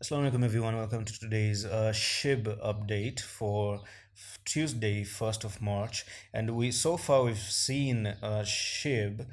Assalamu alaikum everyone, welcome to today's SHIB update for Tuesday 1st of March. And we've seen SHIB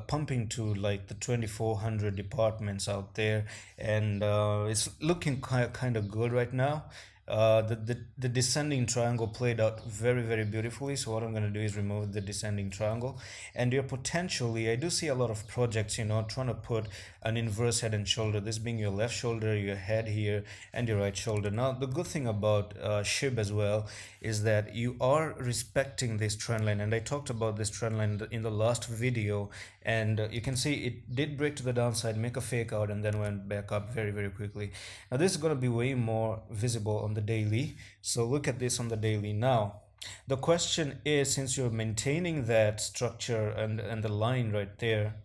pumping to like the 2400 departments out there, and it's looking kind of good right now. The descending triangle played out very beautifully, so what I'm going to do is remove the descending triangle. And you're potentially, I do see a lot of projects, trying to put an inverse head and shoulder, this being your left shoulder, your head here, and your right shoulder. Now the good thing about SHIB as well is that you are respecting this trend line, and I talked about this trend line in the last video, and you can see it did break to the downside, make a fake out, and then went back up very quickly. Now this is going to be way more visible on the daily, so look at this on the daily. Now the question is, since you're maintaining that structure and the line right there,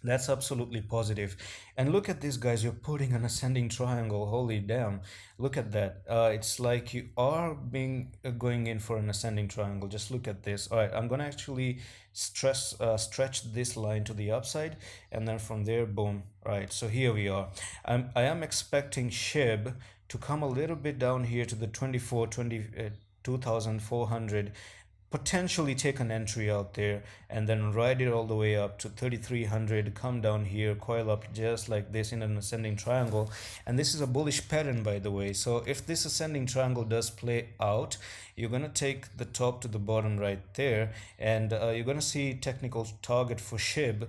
that's absolutely positive. And look at this, guys. You're putting an ascending triangle. Holy damn. Look at that. It's like you are going in for an ascending triangle. Just look at this. All right, I'm going to actually stretch this line to the upside. And then from there, boom. All right, so here we are. I am expecting SHIB to come a little bit down here to the 2400, potentially take an entry out there and then ride it all the way up to 3300, come down here, coil up just like this in an ascending triangle. And this is a bullish pattern, by the way. So if this ascending triangle does play out, you're going to take the top to the bottom right there, and you're going to see technical target for SHIB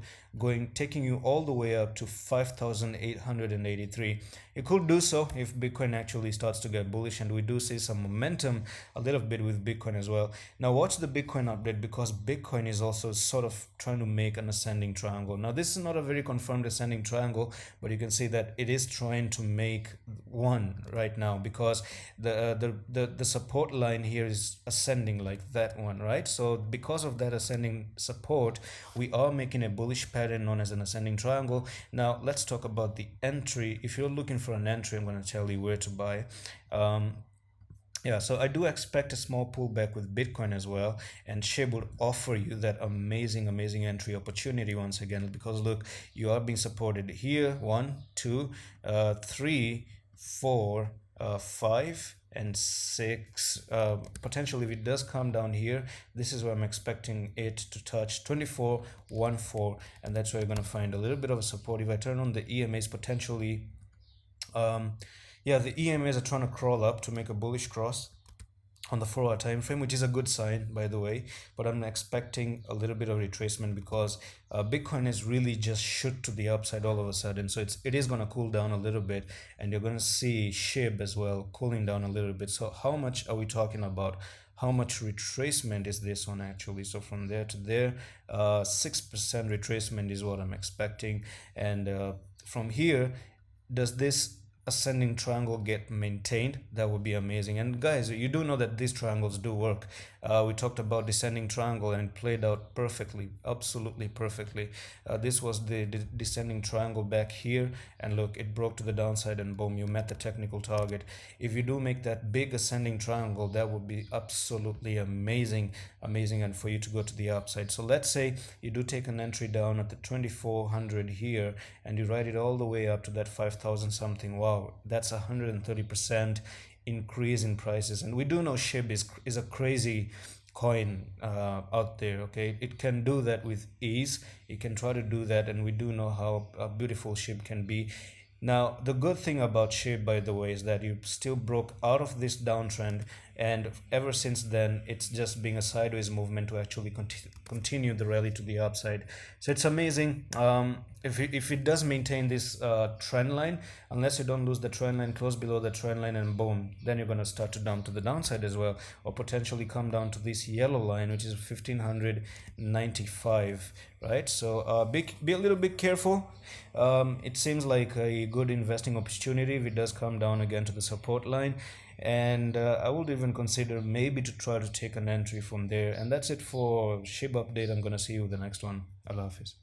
taking you all the way up to 5883. It could do so if Bitcoin actually starts to get bullish, and we do see some momentum a little bit with Bitcoin as well. Now watch the Bitcoin update, because Bitcoin is also sort of trying to make an ascending triangle. Now this is not a very confirmed ascending triangle, but you can see that it is trying to make one right now, because the support line here is ascending like that one, right? So because of that ascending support, we are making a bullish pattern known as an ascending triangle. Now let's talk about the entry. If you're looking for an entry, I'm going to tell you where to buy. Yeah, so I do expect a small pullback with Bitcoin as well, and SHIB would offer you that amazing entry opportunity once again, because look, you are being supported here, 1 2 3 4 5 and 6. Potentially if it does come down here, this is where I'm expecting it to touch 2414, and that's where you're going to find a little bit of a support. If I turn on the EMAs, potentially yeah, the EMAs are trying to crawl up to make a bullish cross on the 4-hour time frame, which is a good sign, by the way. But I'm expecting a little bit of retracement, because Bitcoin is really just shoot to the upside all of a sudden. So it is going to cool down a little bit, and you're going to see SHIB as well cooling down a little bit. So how much are we talking about? How much retracement is this one actually? So from there to there, 6% retracement is what I'm expecting. And from here, does this ascending triangle get maintained? That would be amazing. And guys, you do know that these triangles do work. We talked about descending triangle, and it played out perfectly, absolutely perfectly. This was the descending triangle back here, and look, it broke to the downside, and boom, you met the technical target. If you do make that big ascending triangle, that would be absolutely amazing, and for you to go to the upside. So let's say you do take an entry down at the 2400 here, and you ride it all the way up to that 5000 something. Wow, that's 130% increase in prices. And we do know SHIB is a crazy coin out there. Okay, it can do that with ease. It can try to do that, and we do know how beautiful SHIB can be. Now the good thing about SHIB, by the way, is that you still broke out of this downtrend, and ever since then it's just being a sideways movement to actually continue the rally to the upside. So it's amazing. If it does maintain this trend line, unless you don't lose the trend line, close below the trend line, and boom, then you're going to start to dump to the downside as well, or potentially come down to this yellow line, which is 1595, right? So be a little bit careful. It seems like a good investing opportunity if it does come down again to the support line, and I would even consider maybe to try to take an entry from there. And that's it for SHIB update. I'm going to see you with the next one. Allah Hafiz.